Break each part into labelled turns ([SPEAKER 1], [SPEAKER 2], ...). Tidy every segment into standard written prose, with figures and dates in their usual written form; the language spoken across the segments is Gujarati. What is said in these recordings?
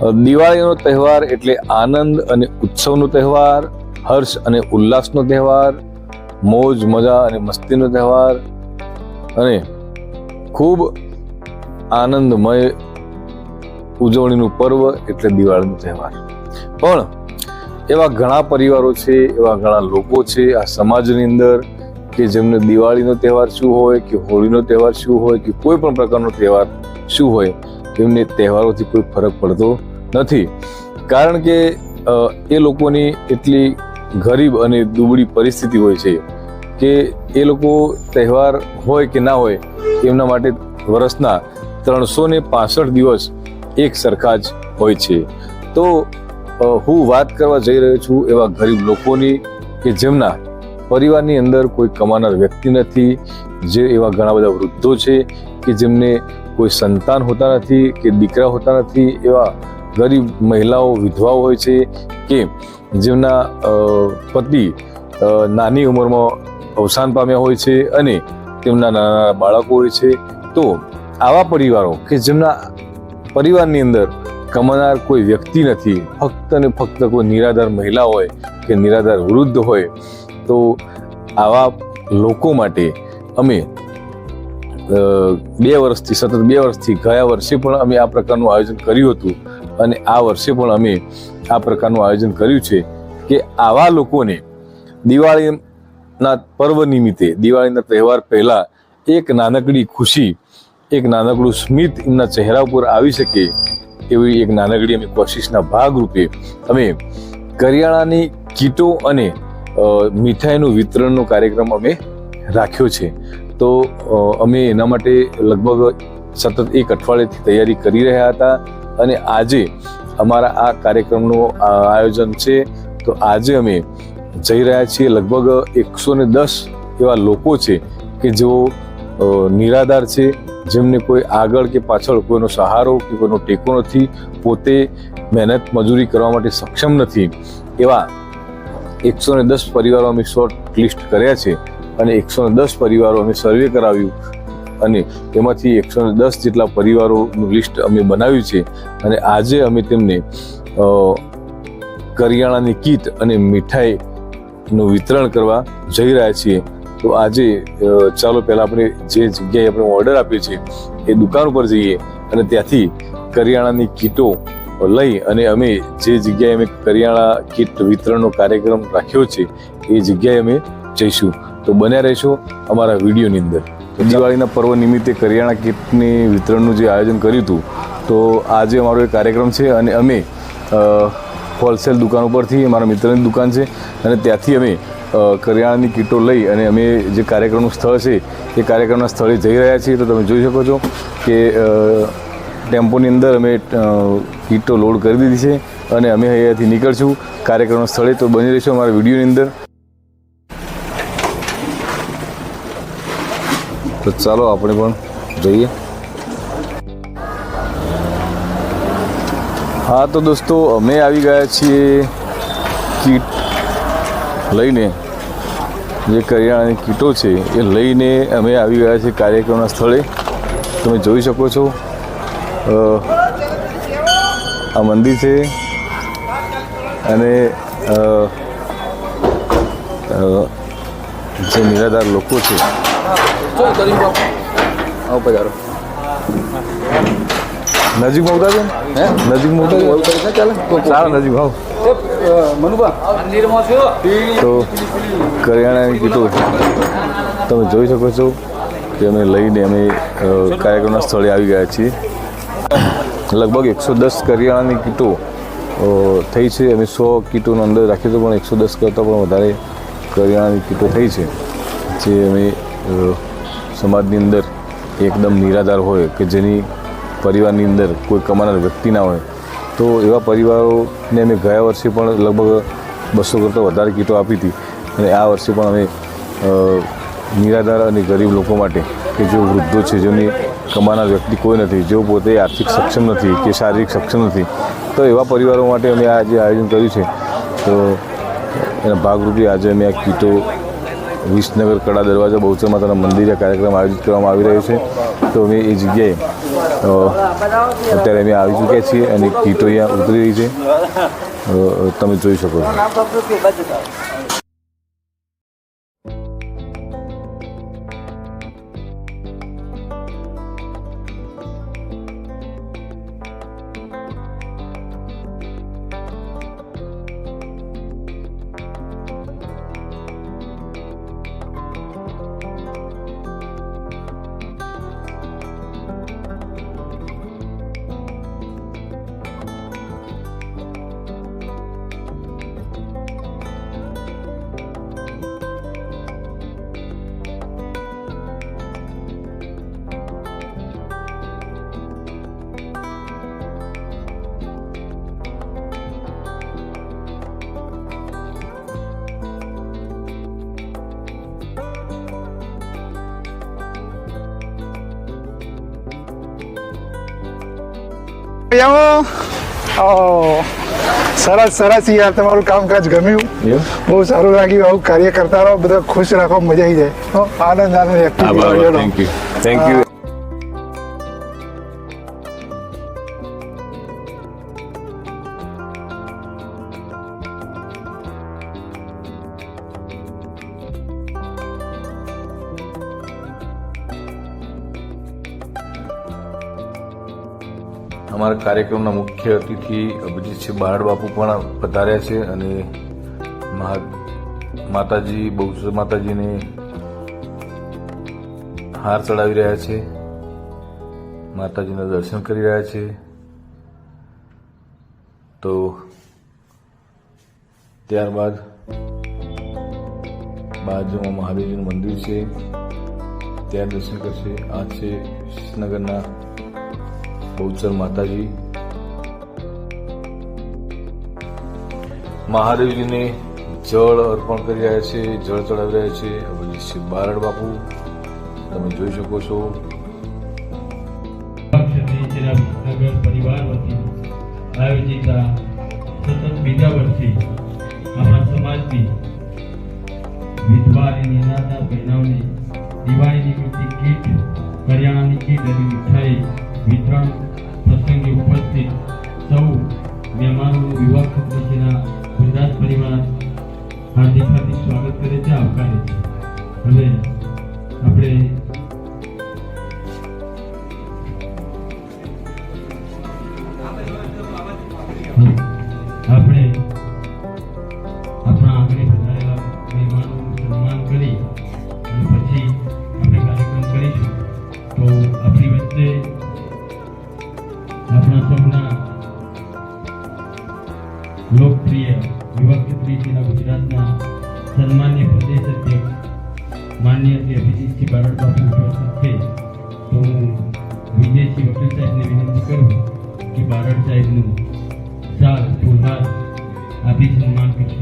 [SPEAKER 1] દિવાળીનો તહેવાર એટલે આનંદ અને ઉત્સવનો તહેવાર, હર્ષ અને ઉલ્લાસનો તહેવાર, મોજ મજા અને મસ્તીનો તહેવાર અને ખૂબ આનંદમય ઉજવણીનું પર્વ એટલે દિવાળીનો તહેવાર. પણ એવા ઘણા પરિવારો છે, એવા ઘણા લોકો છે આ સમાજની અંદર કે જેમને દિવાળીનો તહેવાર શું હોય કે હોળીનો તહેવાર શું હોય કે કોઈ પણ પ્રકારનો તહેવાર શું હોય, એમને તહેવારોથી કોઈ ફરક પડતો નથી. કારણ કે એ લોકોની એટલી ગરીબ અને દુબળી પરિસ્થિતિ હોય છે કે એ લોકો તહેવાર હોય કે ના હોય એમના માટે વર્ષના 365 દિવસ એક સરખા જ હોય છે. તો હું વાત કરવા જઈ રહ્યો છું એવા ગરીબ લોકોની કે જેમના પરિવારની અંદર કોઈ કમાનાર વ્યક્તિ નથી, જે એવા ઘણા બધા વૃદ્ધો છે કે જેમને કોઈ સંતાન હોતા નથી કે દીકરા હોતા નથી, એવા ગરીબ મહિલાઓ વિધવાઓ હોય છે કે જેમના પતિ નાની ઉંમરમાં અવસાન પામ્યા હોય છે અને તેમના નાના બાળકો હોય છે. તો આવા પરિવારો કે જેમના પરિવારની અંદર કમાનાર કોઈ વ્યક્તિ નથી, ફક્ત ને ફક્ત કોઈ નિરાધાર મહિલા હોય કે નિરાધાર વૃદ્ધ હોય, તો આવા લોકો માટે અમે 2 વર્ષથી સતત 2 વર્ષથી ગયા વર્ષે પણ અમે આ પ્રકારનું આયોજન કર્યું હતું અને આ વર્ષે પણ અમે આ પ્રકારનું આયોજન કર્યું છે કે આવા લોકોને દિવાળીના પર્વ નિમિત્તે, દિવાળીના તહેવાર પહેલા એક નાનકડી ખુશી, એક નાનકડું સ્મિત એમના ચહેરા ઉપર આવી શકે એવી એક નાનકડી અમે કોશિશના ભાગરૂપે અમે કરિયાણાની કીટો અને મીઠાઈનું વિતરણનો કાર્યક્રમ અમે રાખ્યો છે. તો અમે એના માટે લગભગ સતત 1 અઠવાડિયાથી તૈયારી કરી રહ્યા હતા અને આજે અમારા આ કાર્યક્રમનું આયોજન છે. તો આજે અમે જઈ રહ્યા છીએ. લગભગ 110 એવા લોકો છે કે જેઓ નિરાધાર છે, જેમને કોઈ આગળ કે પાછળ કોઈનો સહારો કે કોઈનો ટેકો નથી, પોતે મહેનત મજૂરી કરવા માટે સક્ષમ નથી, એવા 110 પરિવારો અમે શોર્ટ લિસ્ટ કર્યા છે અને 110 પરિવારો અમે સર્વે કરાવ્યું અને એમાંથી 110 જેટલા પરિવારોનું લિસ્ટ અમે બનાવ્યું છે અને આજે અમે તેમને કરિયાણાની કીટ અને મીઠાઈનું વિતરણ કરવા જઈ રહ્યા છીએ. તો આજે ચાલો પહેલાં આપણે જે જગ્યાએ આપણે ઓર્ડર આપ્યો છે એ દુકાન ઉપર જઈએ અને ત્યાંથી કરિયાણાની કીટો લઈ અને અમે જે જગ્યાએ અમે કરિયાણા કીટ વિતરણનો કાર્યક્રમ રાખ્યો છે એ જગ્યાએ અમે જઈશું. તો બન્યા રહેશો અમારા વિડીયોની અંદર. તો દિવાળીના પર્વ નિમિત્તે કરિયાણા કીટની વિતરણનું જે આયોજન કર્યું હતું, તો આજે અમારો એક કાર્યક્રમ છે અને અમે હોલસેલ દુકાન ઉપરથી, અમારા મિત્રની દુકાન છે અને ત્યાંથી અમે કરિયાણાની કીટો લઈ અને અમે જે કાર્યક્રમનું સ્થળ છે એ કાર્યક્રમના સ્થળે જઈ રહ્યા છીએ. તો તમે જોઈ શકો છો કે ટેમ્પોની અંદર અમે કીટો લોડ કરી દીધી છે અને અમે અહીંયાથી નીકળશું કાર્યક્રમના સ્થળે. તો બની રહીશું અમારા વિડીયોની અંદર. તો ચાલો આપણે પણ જઈએ. હા તો દોસ્તો, અમે આવી ગયા છીએ કીટ લઈને, જે કરિયાણાની કીટો છે એ લઈને અમે આવી ગયા છીએ કાર્યક્રમના સ્થળે. તમે જોઈ શકો છો આ મંદિર છે અને જે નિરાધાર લોકો છે નજીકમાં ઉતારજો ને, નજીકમાં ઉતારજો, ચાલો નજીક આવો. તો કરિયાણાની કીટો તમે જોઈ શકો છો કે અમે લઈને અમે કાર્યક્રમના સ્થળે આવી ગયા છીએ. લગભગ 110 કરિયાણાની કીટો થઈ છે. અમે 100 કીટોનો અંદર રાખ્યો હતો, પણ 110 કરતાં પણ વધારે કરિયાણાની કીટો થઈ છે, જે અમે સમાજની અંદર એકદમ નિરાધાર હોય કે જેની પરિવારની અંદર કોઈ કમાનાર વ્યક્તિ ના હોય, તો એવા પરિવારોને અમે ગયા વર્ષે પણ લગભગ 200 કરતાં વધારે કીટો આપી હતી અને આ વર્ષે પણ અમે નિરાધાર અને ગરીબ લોકો માટે કે જેઓ વૃદ્ધો છે, જેમની કમાનાર વ્યક્તિ કોઈ નથી, જેઓ પોતે આર્થિક સક્ષમ નથી કે શારીરિક સક્ષમ નથી, તો એવા પરિવારો માટે અમે આ જે આયોજન કર્યું છે, તો એના ભાગરૂપે આજે અમે આ કીટો વિસનગર કડા દરવાજા બહુચર માતાના મંદિરે કાર્યક્રમ આયોજિત કરવામાં આવી રહ્યો છે. તો અમે એ જગ્યાએ અત્યારે અમે આવી ચૂક્યા છીએ અને કીટો અહીંયા ઉતરી રહી છે, તમે જોઈ શકો છો.
[SPEAKER 2] સરસ સરસ યાર, તમારું કામકાજ ગમ્યું, બહુ સારું લાગ્યું. આવું કાર્ય કરતા રહો, બધા ખુશ રાખો, મજા આવી જાય. આનંદ આનંદ.
[SPEAKER 1] Thank you. અમારા કાર્યક્રમના મુખ્ય અતિથિ અભિજીતસિંહ બારડ બાપુ પણ પધાર્યા છે અને માતાજી બહુચર માતાજીને હાર ચડાવી રહ્યા છે, માતાજીના દર્શન કરી રહ્યા છે. તો ત્યારબાદ બાજુમાં મહાદેવજીનું મંદિર છે, ત્યાં દર્શન કરશે. આ છે વિસનગરના બહુચર માતાજી. મહાદેવજીને જળ અર્પણ કરી રહ્યા છે, જળ ચડાવી રહ્યા છે અભિજીતસિંહ બારડ બાપુ, તમે જોઈ શકો છો.
[SPEAKER 3] પરિવાર વતી આયોજિત સતત બીજા વર્ષથી આપણા સમાજની વિધવા અને નિરાધાર બહેનોને દિવાળી નિમિત્તે કીટ, કરિયાણાની કીટ અને મીઠાઈ વિતરણ પ્રસંગે ઉપસ્થિત સૌ મહેમાનોનું વિવાહ ખત્રીજીના ગુજરાત પરિવાર હાર્દિક હાર્દિક સ્વાગત કરે છે, આવકારે છે. હવે આપણે આપણા આંગણે પધારેલા મહેમાનોનું સન્માન કરી અને પછી આપણે કાર્યક્રમ કરીશું. તો આપણી વચ્ચે આપણા સૌના લોકપ્રિય યુવક ક્ષત્રિયના ગુજરાતના સન્માનીય પ્રદેશ અધ્યક્ષ માનનીય શ્રી અભિજીતસિંહ બારડ બાપુ ઉપસ્થિત છે. તો હું વિજયસિંહ વકીલ સાહેબને વિનંતી કરું કે બારડ સાહેબનું સાલ ફૂલહાર આપી સન્માન કરશે.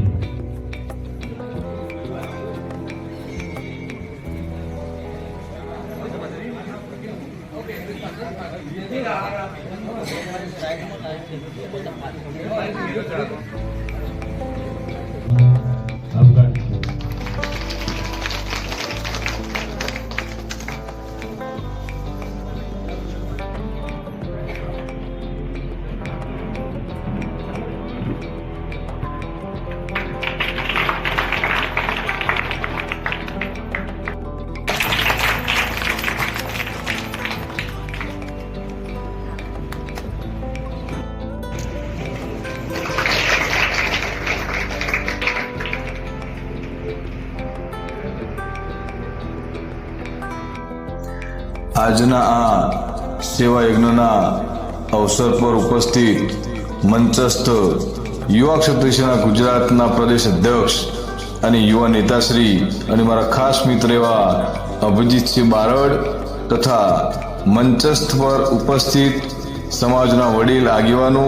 [SPEAKER 1] આજના આ સેવા યજ્ઞના અવસર પર ઉપસ્થિત મંચસ્થ યુવા ક્ષત્રિયના ગુજરાતના પ્રદેશ અધ્યક્ષ અને યુવા નેતાશ્રી અને મારા ખાસ મિત્ર એવા અભિજીતસિંહ બારડ તથા મંચસ્થ પર ઉપસ્થિત સમાજના વડીલ આગેવાનો,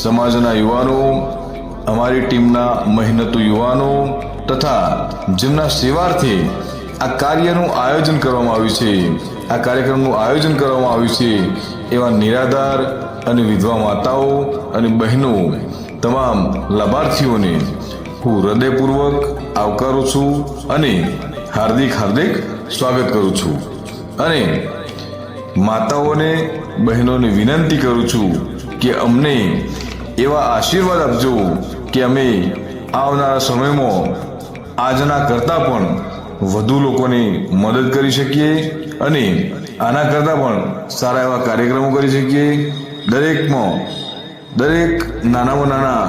[SPEAKER 1] સમાજના યુવાનો, અમારી ટીમના મહેનતુ યુવાનો તથા જેમના સેવાર્થે આ કાર્યનું આયોજન કરવામાં આવ્યું છે, આ કાર્યક્રમનું આયોજન કરવામાં આવ્યું છે એવા નિરાધાર અને વિધવા માતાઓ અને બહેનો, તમામ લાભાર્થીઓને હું હૃદયપૂર્વક આવકારું છું અને હાર્દિક હાર્દિક સ્વાગત કરું છું. અને માતાઓને બહેનોને વિનંતી કરું છું કે અમને એવા આશીર્વાદ આપજો કે અમે આવનારા સમયમાં આજના કરતાં પણ વધુ લોકોને મદદ કરી શકીએ અને આના કરતાં પણ સારા એવા કાર્યક્રમો કરી શકીએ. દરેક નાનામાં નાના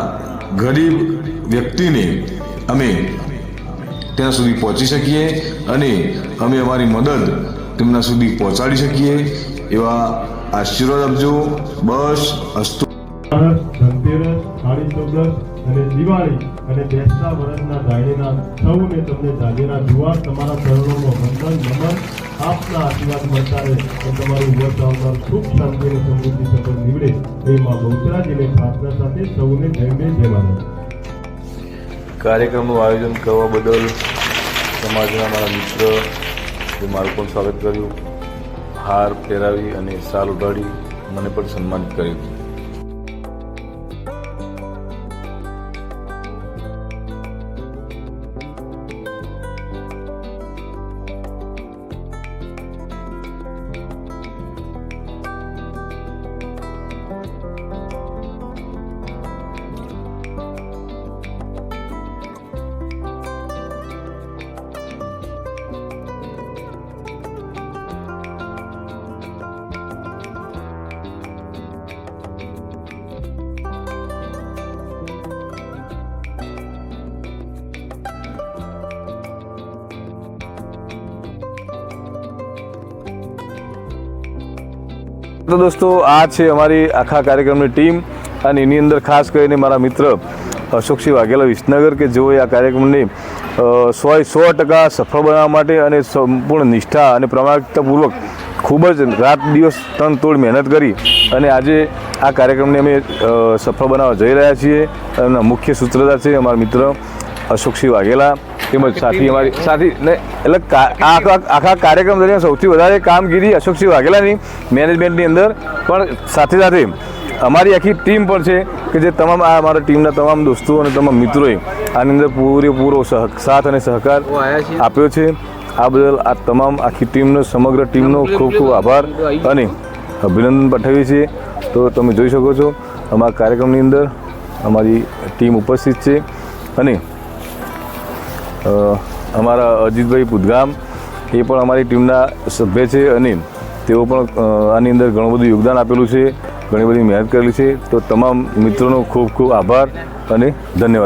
[SPEAKER 1] ગરીબ વ્યક્તિને અમે તેના સુધી પહોંચી શકીએ અને અમે અમારી મદદ તેમના સુધી પહોંચાડી શકીએ એવા આશીર્વાદ આપજો. બસ અસ્તુ.
[SPEAKER 4] ધનતેરસ, કાળી ચૌદસ અને દિવાળી અને બેસતા વર્ષના દાયણીના સૌને તમને જાગેરા જુવાર તમારા ચરણોમાં વંદન નમન આપના આશીર્વાદ મળતા રહે અને તમારું વર્ષ આવનાર સુખ શાંતિ અને સમૃદ્ધિ સફળ નીવડે એ માં બહુચરાજીની પ્રાર્થના સાથે સૌને જય મહારાજ.
[SPEAKER 1] કાર્યક્રમનું આયોજન કરવા બદલ સમાજના મારા મિત્ર એ મારું પણ સ્વાગત કર્યું. હાર પહેરાવી અને શાલ ઉડાડી મને પણ સન્માનિત કર્યું. તો દોસ્તો, આ છે અમારી આખા કાર્યક્રમની ટીમ અને એની અંદર ખાસ કરીને મારા મિત્ર અશોકસિંહ વાઘેલા વિસનગર કે જેઓએ આ કાર્યક્રમને 100% સફળ બનાવવા માટે અને સંપૂર્ણ નિષ્ઠા અને પ્રામાણિકતાપૂર્વક ખૂબ જ રાત દિવસ તનતોડ મહેનત કરી અને આજે આ કાર્યક્રમને અમે સફળ બનાવવા જઈ રહ્યા છીએ. એમના મુખ્ય સૂત્રધાર છે અમારા મિત્ર અશોકસિંહ વાઘેલા તેમજ સાથી અમારી સાથી ને એટલે આખા કાર્યક્રમ દરમિયાન સૌથી વધારે કામગીરી અશોકસિંહ વાઘેલાની મેનેજમેન્ટની અંદર પણ સાથે સાથે અમારી આખી ટીમ પણ છે કે જે તમામ આ અમારા ટીમના તમામ દોસ્તો અને તમામ મિત્રોએ આની અંદર પૂરેપૂરો સાથ અને સહકાર આપ્યો છે. આ બદલ આ તમામ આખી ટીમનો સમગ્ર ટીમનો ખૂબ ખૂબ આભાર અને અભિનંદન પાઠવીએ છીએ. તો તમે જોઈ શકો છો અમારા કાર્યક્રમની અંદર અમારી ટીમ ઉપસ્થિત છે અને અમારા અજીતભાઈ પુદગામ એ પણ અમારી ટીમના સભ્ય છે અને તેઓ પણ આની અંદર ઘણું બધું યોગદાન આપેલું છે, ઘણી બધી મહેનત કરેલી છે. તો તમામ મિત્રોનો ખૂબ ખૂબ આભાર અને ધન્યવાદ.